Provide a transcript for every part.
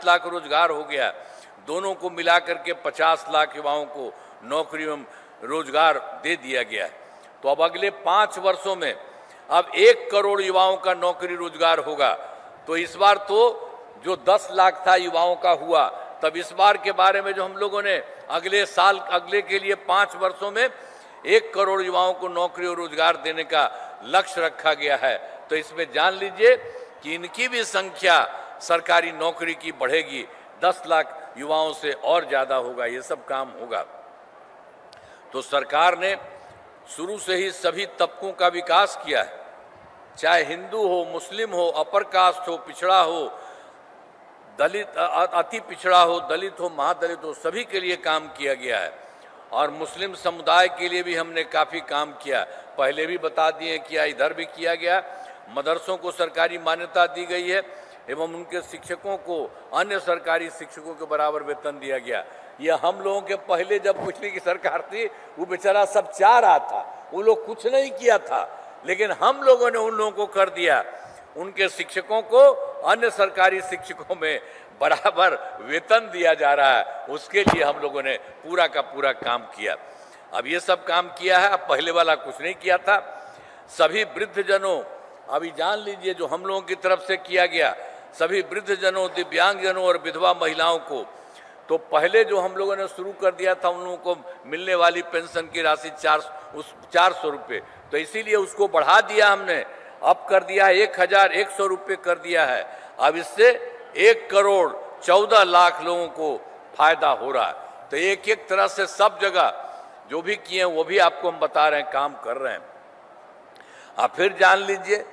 लाख रोजगार हो गया। दोनों को मिला करके 50 लाख युवाओं को नौकरी एवं रोजगार दे दिया गया है। तो अब अगले 5 वर्षों में अब 1 करोड़ युवाओं का नौकरी रोजगार होगा। तो इस बार तो जो 10 लाख था युवाओं का हुआ, तब इस बार के बारे में जो हम लोगों ने अगले साल, अगले के लिए 5 वर्षों में 1 करोड़ युवाओं को नौकरी और रोजगार देने का लक्ष्य रखा गया है। तो इसमें जान लीजिए कि इनकी भी संख्या सरकारी नौकरी की बढ़ेगी, 10 लाख युवाओं से और ज़्यादा होगा, ये सब काम होगा। तो सरकार ने शुरू से ही सभी तबकों का विकास किया है, चाहे हिंदू हो, मुस्लिम हो, अपर कास्ट हो, पिछड़ा हो, दलित, अति पिछड़ा हो, दलित हो, महादलित हो, सभी के लिए काम किया गया है। और मुस्लिम समुदाय के लिए भी हमने काफ़ी काम किया, पहले भी बता दिए, किया, इधर भी किया गया। मदरसों को सरकारी मान्यता दी गई है एवं उनके शिक्षकों को अन्य सरकारी शिक्षकों के बराबर वेतन दिया गया। यह हम लोगों के पहले जब पिछली की सरकार थी, वो बेचारा सब चाह रहा था, वो लोग कुछ नहीं किया था, लेकिन हम लोगों ने उन लोगों को कर दिया। उनके शिक्षकों को अन्य सरकारी शिक्षकों में बराबर वेतन दिया जा रहा है, उसके लिए हम लोगों ने पूरा का पूरा काम किया। अब ये सब काम किया है, अब पहले वाला कुछ नहीं किया था। सभी वृद्धजनों, अभी जान लीजिए जो हम लोगों की तरफ से किया गया, सभी वृद्धजनों, दिव्यांगजनों और विधवा महिलाओं को, तो पहले जो हम लोगों ने शुरू कर दिया था, उन लोगों को मिलने वाली पेंशन की राशि 400 रुपये, तो इसीलिए उसको बढ़ा दिया हमने, अब कर दिया है 1100 रुपये कर दिया है। अब इससे 1 करोड़ 14 लाख लोगों को फायदा हो रहा है। तो एक एक तरह से सब जगह जो भी किए वो भी आपको हम बता रहे हैं, काम कर रहे हैं। आप फिर जान लीजिए,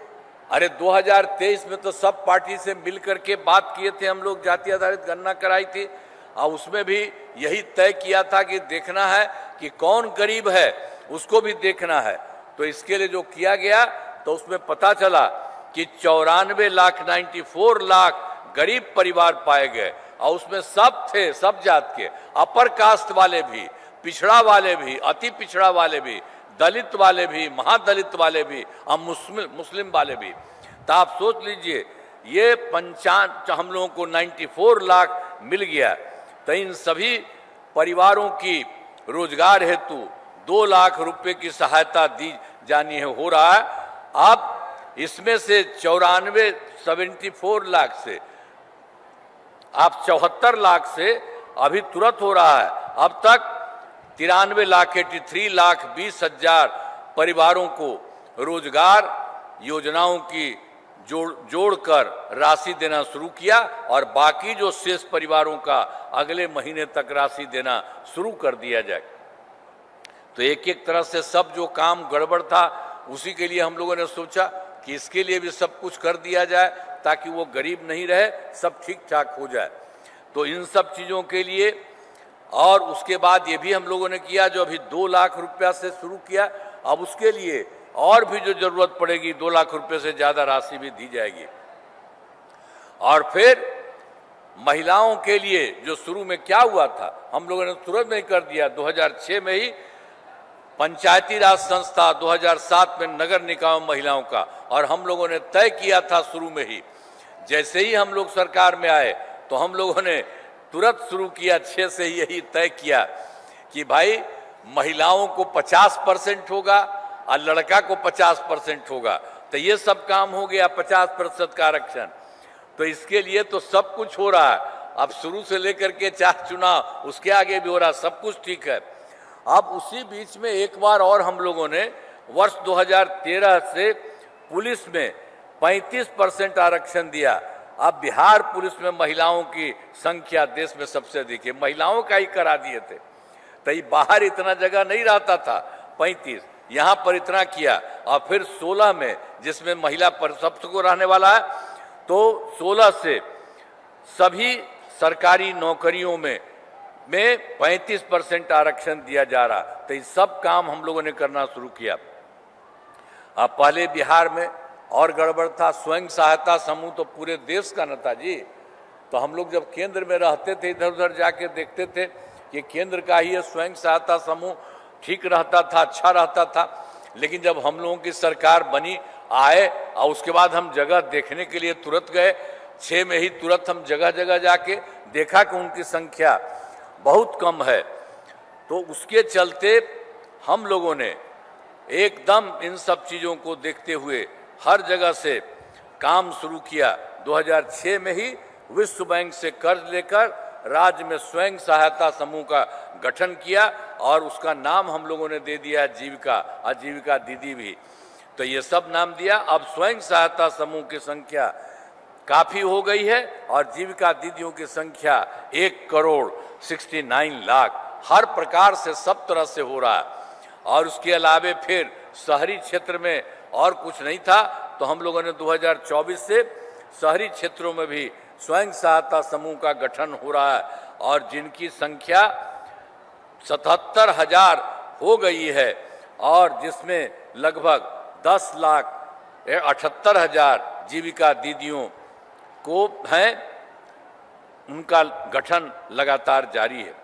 अरे 2023 में तो सब पार्टी से मिल करके बात किए थे हम लोग, जाति आधारित गणना कराई थी, और उसमें भी यही तय किया था कि देखना है कि कौन गरीब है, उसको भी देखना है। तो इसके लिए जो किया गया, तो उसमें पता चला कि 94 लाख गरीब परिवार पाए गए, और उसमें सब थे, सब जात के, अपर कास्ट वाले भी, पिछड़ा वाले भी, अति पिछड़ा वाले भी, दलित वाले भी, महादलित वाले भी, और मुस्लिम वाले भी। तो आप सोच लीजिए, ये हम लोगों को 94 लाख मिल गया। तो इन सभी परिवारों की रोजगार हेतु 2 लाख रुपए की सहायता दी जानी है, हो रहा है। अब इसमें से 74 लाख से आप 74 लाख से अभी तुरंत हो रहा है। अब तक 83 लाख 20,000 परिवारों को रोजगार योजनाओं की जोड़कर राशि देना शुरू किया, और बाकी जो शेष परिवारों का अगले महीने तक राशि देना शुरू कर दिया जाए। तो एक एक तरह से सब जो काम गड़बड़ था, उसी के लिए हम लोगों ने सोचा कि इसके लिए भी सब कुछ कर दिया जाए, ताकि वो गरीब नहीं रहे, सब ठीक ठाक हो जाए। तो इन सब चीज़ों के लिए, और उसके बाद ये भी हम लोगों ने किया, जो अभी 2 लाख रुपया से शुरू किया, अब उसके लिए और भी जो जरूरत पड़ेगी 2 लाख रुपए से ज़्यादा राशि भी दी जाएगी। और फिर महिलाओं के लिए जो शुरू में क्या हुआ था, हम लोगों ने तुरंत नहीं कर दिया। 2006 में ही पंचायती राज संस्था, 2007 में नगर निकाय महिलाओं का, और हम लोगों ने तय किया था शुरू में ही, जैसे ही हम लोग सरकार में आए तो हम लोगों ने तुरंत शुरू किया, 6 से यही तय किया कि भाई महिलाओं को 50% होगा और लड़का को 50% होगा। तो ये सब काम हो गया, 50% का आरक्षण। तो इसके लिए तो सब कुछ हो रहा है, अब शुरू से लेकर के 4 चुनाव, उसके आगे भी हो रहा, सब कुछ ठीक है। अब उसी बीच में एक बार और हम लोगों ने वर्ष 2013 से पुलिस में 35% आरक्षण दिया। अब बिहार पुलिस में महिलाओं की संख्या देश में सबसे अधिक है, महिलाओं का ही करा दिए थे। तो ये बाहर इतना जगह नहीं रहता था, 35, यहाँ पर इतना किया। और फिर 16 में, जिसमें महिला पर सबको रहने वाला है, तो 16 से सभी सरकारी नौकरियों में 35% आरक्षण दिया जा रहा। तो ये सब काम हम लोगों ने करना शुरू किया। अब पहले बिहार में और गड़बड़ था, स्वयं सहायता समूह तो पूरे देश का न था जी। तो हम लोग जब केंद्र में रहते थे, इधर उधर जाके देखते थे कि केंद्र का ही स्वयं सहायता समूह ठीक रहता था, अच्छा रहता था। लेकिन जब हम लोगों की सरकार बनी, आए, और उसके बाद हम जगह देखने के लिए तुरंत गए, 2006 में ही तुरंत हम जगह जगह जाके देखा कि उनकी संख्या बहुत कम है। तो उसके चलते हम लोगों ने एकदम इन सब चीज़ों को देखते हुए हर जगह से काम शुरू किया। 2006 में ही विश्व बैंक से कर्ज लेकर राज्य में स्वयं सहायता समूह का गठन किया और उसका नाम हम लोगों ने दे दिया जीविका, आजीविका दीदी भी। तो ये सब नाम दिया। अब स्वयं सहायता समूह की संख्या काफ़ी हो गई है और जीविका दीदियों की संख्या 1,69 लाख हर प्रकार से सब तरह से हो रहा है। और उसके अलावे फिर शहरी क्षेत्र में और कुछ नहीं था, तो हम लोगों ने 2024 से शहरी क्षेत्रों में भी स्वयं सहायता समूह का गठन हो रहा है और जिनकी संख्या 77,000 हो गई है और जिसमें लगभग 10,78,000 जीविका दीदियों को हैं, उनका गठन लगातार जारी है।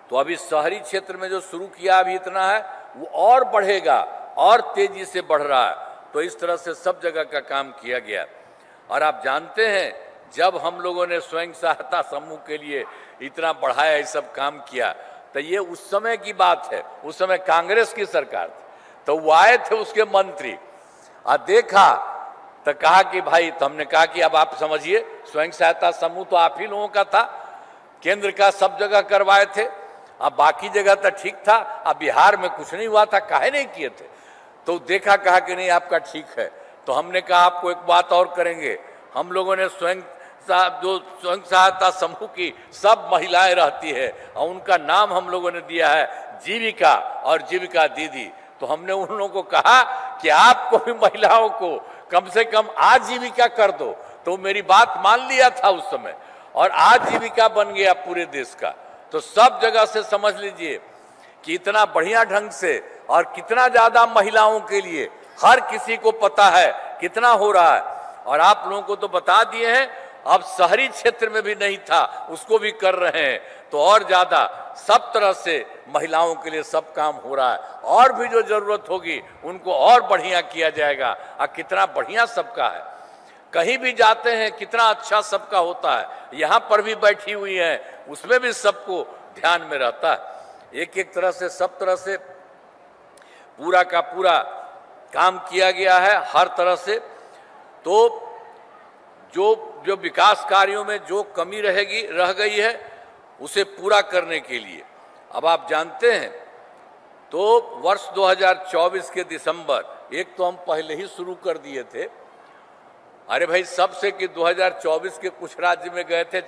तो अभी शहरी क्षेत्र में जो शुरू किया अभी इतना है, वो और बढ़ेगा और तेजी से बढ़ रहा है। तो इस तरह से सब जगह का काम किया गया। और आप जानते हैं, जब हम लोगों ने स्वयं सहायता समूह के लिए इतना बढ़ाया, ये सब काम किया, तो ये उस समय की बात है। उस समय कांग्रेस की सरकार थी, तो वो आए थे उसके मंत्री और देखा तो कहा कि भाई, तो हमने कहा कि अब आप समझिए, स्वयं सहायता समूह तो आप ही लोगों का था, केंद्र का सब जगह करवाए थे, अब बाकी जगह तो ठीक था, अब बिहार में कुछ नहीं हुआ था, काहे नहीं किए थे? तो देखा, कहा कि नहीं आपका ठीक है। तो हमने कहा आपको एक बात और करेंगे, हम लोगों ने स्वयं सहायता समूह की सब महिलाएं रहती है और उनका नाम हम लोगों ने दिया है जीविका और जीविका दीदी। तो हमने उन लोगों को कहा कि आपको भी महिलाओं को कम से कम आजीविका कर दो। तो मेरी बात मान लिया था उस समय और आजीविका बन गया पूरे देश का। तो सब जगह से समझ लीजिए कि इतना बढ़िया ढंग से और कितना ज्यादा महिलाओं के लिए हर किसी को पता है कितना हो रहा है। और आप लोगों को तो बता दिए हैं, अब शहरी क्षेत्र में भी नहीं था, उसको भी कर रहे हैं। तो और ज्यादा सब तरह से महिलाओं के लिए सब काम हो रहा है और भी जो जरूरत होगी उनको और बढ़िया किया जाएगा। और कितना बढ़िया सबका है, कहीं भी जाते हैं कितना अच्छा सबका होता है। यहाँ पर भी बैठी हुई है, उसमें भी सबको ध्यान में रहता है। एक एक तरह से सब तरह से पूरा का पूरा काम किया गया है हर तरह से। तो जो विकास कार्यों में जो कमी रह गई है उसे पूरा करने के लिए अब आप जानते हैं, तो वर्ष 2024 के दिसंबर, एक तो हम पहले ही शुरू कर दिए थे। अरे भाई, सबसे कि 2024 के कुछ राज्य में गए थे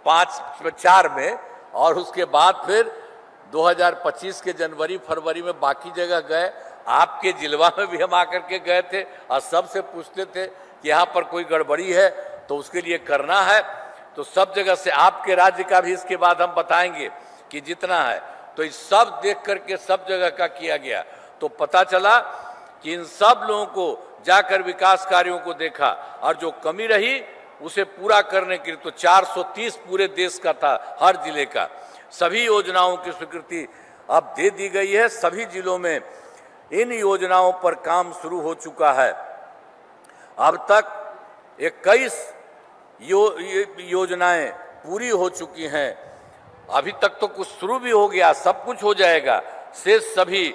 4 में और उसके बाद फिर 2025 के जनवरी फरवरी में बाकी जगह गए। आपके जिलवा में भी हम आकर के गए थे और सबसे पूछते थे कि यहाँ पर कोई गड़बड़ी है तो उसके लिए करना है। तो सब जगह से आपके राज्य का भी इसके बाद हम बताएंगे कि जितना है, तो इस सब देख करके सब जगह का किया गया। तो पता चला कि इन सब लोगों को जाकर विकास कार्यों को देखा और जो कमी रही उसे पूरा करने के लिए तो 430 पूरे देश का था, हर जिले का। सभी योजनाओं की स्वीकृति अब दे दी गई है। सभी जिलों में इन योजनाओं पर काम शुरू हो चुका है। अब तक 21 योजनाएं पूरी हो चुकी हैं। अभी तक तो कुछ शुरू भी हो गया, सब कुछ हो जाएगा। शेष सभी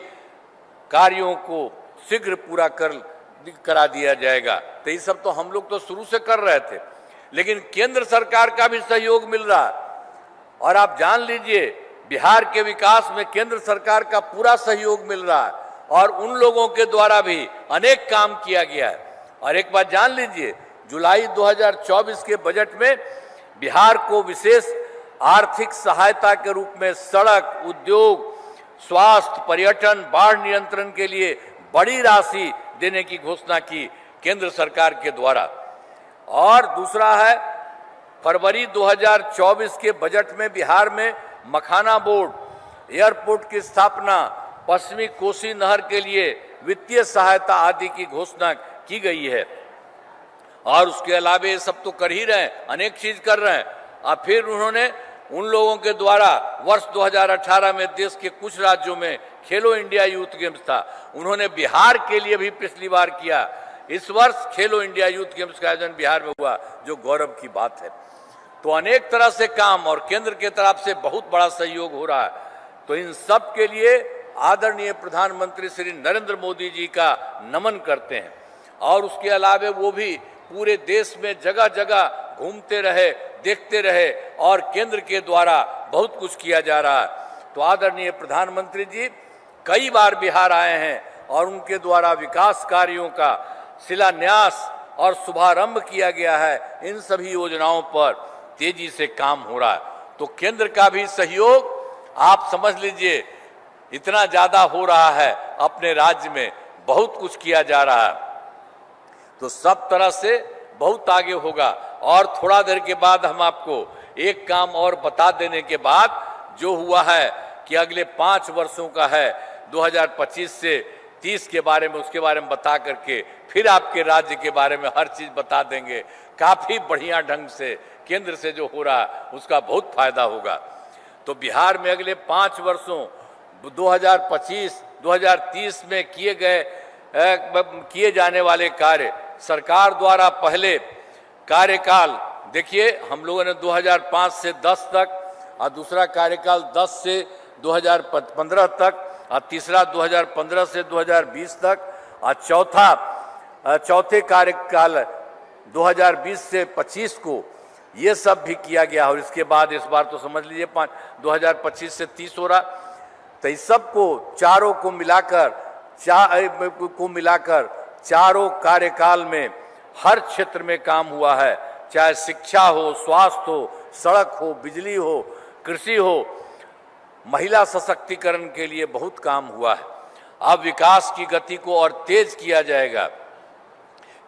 कार्यों को शीघ्र पूरा करा दिया जाएगा। तो ये सब तो हम लोग तो शुरू से कर रहे थे, लेकिन केंद्र सरकार का भी सहयोग मिल रहा है। और आप जान लीजिए, बिहार के विकास में केंद्र सरकार का पूरा सहयोग मिल रहा है और उन लोगों के द्वारा भी अनेक काम किया गया है। और एक बात जान लीजिए, जुलाई 2024 के बजट में बिहार को विशेष आर्थिक सहायता के रूप में सड़क, उद्योग, स्वास्थ्य, पर्यटन, बाढ़ नियंत्रण के लिए बड़ी राशि देने की घोषणा की केंद्र सरकार के द्वारा। और दूसरा है, फरवरी 2024 के बजट में बिहार में मखाना बोर्ड, एयरपोर्ट की स्थापना, पश्चिमी कोसी नहर के लिए वित्तीय सहायता आदि की घोषणा की गई है। और उसके अलावा ये सब तो कर ही रहे हैं, अनेक चीज कर रहे हैं। और फिर उन्होंने उन लोगों के द्वारा वर्ष 2018 में देश के कुछ राज्यों में खेलो इंडिया यूथ गेम्स था, उन्होंने बिहार के लिए भी पिछली बार किया। इस वर्ष खेलो इंडिया यूथ गेम्स का आयोजन बिहार में हुआ, जो गौरव की बात है। तो अनेक तरह से काम और केंद्र के तरफ से बहुत बड़ा सहयोग हो रहा है। तो इन सब के लिए आदरणीय प्रधानमंत्री श्री नरेंद्र मोदी जी का नमन करते हैं। और उसके अलावा वो भी पूरे देश में जगह जगह घूमते रहे, देखते रहे और केंद्र के द्वारा बहुत कुछ किया जा रहा है। तो आदरणीय प्रधानमंत्री जी कई बार बिहार आए हैं और उनके द्वारा विकास कार्यों का शिलान्यास और शुभारंभ किया गया है। इन सभी योजनाओं पर तेजी से काम हो रहा है। तो केंद्र का भी सहयोग आप समझ लीजिए इतना ज्यादा हो रहा है, अपने राज्य में बहुत कुछ किया जा रहा है। तो सब तरह से बहुत आगे होगा। और थोड़ा देर के बाद हम आपको एक काम और बता देने के बाद जो हुआ है कि अगले 5 वर्षों का है 2025 से 30 के बारे में, उसके बारे में बता करके फिर आपके राज्य के बारे में हर चीज बता देंगे। काफी बढ़िया ढंग से केंद्र से जो हो रहा है उसका बहुत फायदा होगा। तो बिहार में अगले 5 वर्षों 2025-2030 में किए जाने वाले कार्य सरकार द्वारा पहले कार्यकाल, देखिए हम लोगों ने 2005 से 10 तक और दूसरा कार्यकाल 10 से 2015 तक और तीसरा 2015 से 2020 तक और चौथे कार्यकाल 2020 से 25 को ये सब भी किया गया। और इसके बाद इस बार तो समझ लीजिए 2025 से 30 हो रहा। तो इस सब को चारों को मिलाकर चारों कार्यकाल में हर क्षेत्र में काम हुआ है, चाहे शिक्षा हो, स्वास्थ्य हो, सड़क हो, बिजली हो, कृषि हो, महिला सशक्तिकरण के लिए बहुत काम हुआ है। अब विकास की गति को और तेज किया जाएगा।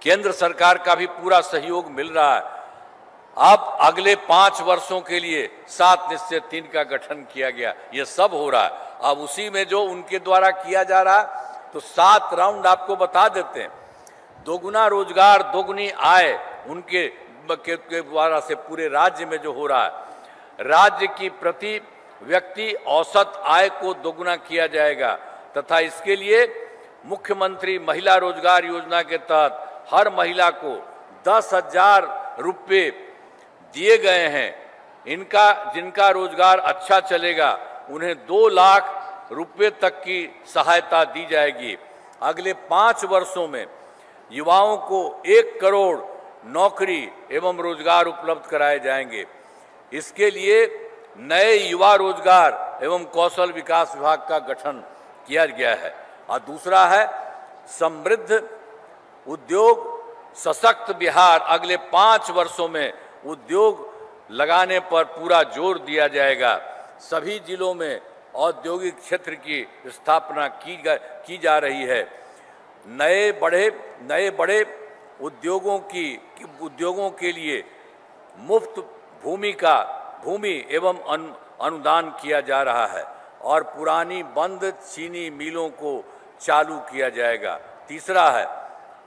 केंद्र सरकार का भी पूरा सहयोग मिल रहा है। अब अगले 5 वर्षों के लिए 7 निश्चय 3 का गठन किया गया, ये सब हो रहा है। अब उसी में जो उनके द्वारा किया जा रहा है, तो 7 राउंड आपको बता देते हैं। दोगुना रोजगार, दोगुनी आय उनके द्वारा से पूरे राज्य में जो हो रहा है। राज्य की प्रति व्यक्ति औसत आय को दोगुना किया जाएगा तथा इसके लिए मुख्यमंत्री महिला रोजगार योजना के तहत हर महिला को 10,000 रुपये दिए गए हैं। जिनका रोजगार अच्छा चलेगा उन्हें 2 लाख रुपये तक की सहायता दी जाएगी। अगले 5 वर्षों में युवाओं को 1 करोड़ नौकरी एवं रोजगार उपलब्ध कराए जाएंगे। इसके लिए नए युवा रोजगार एवं कौशल विकास विभाग का गठन किया गया है। और दूसरा है समृद्ध उद्योग सशक्त बिहार। अगले 5 वर्षों में उद्योग लगाने पर पूरा जोर दिया जाएगा। सभी जिलों में औद्योगिक क्षेत्र की स्थापना की जा रही है। नए बड़े उद्योगों के लिए मुफ्त भूमि एवं अनुदान किया जा रहा है और पुरानी बंद चीनी मिलों को चालू किया जाएगा। तीसरा है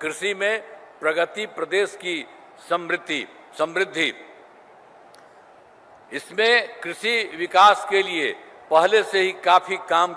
कृषि में प्रगति, प्रदेश की समृद्धि। इसमें कृषि विकास के लिए पहले से ही काफी काम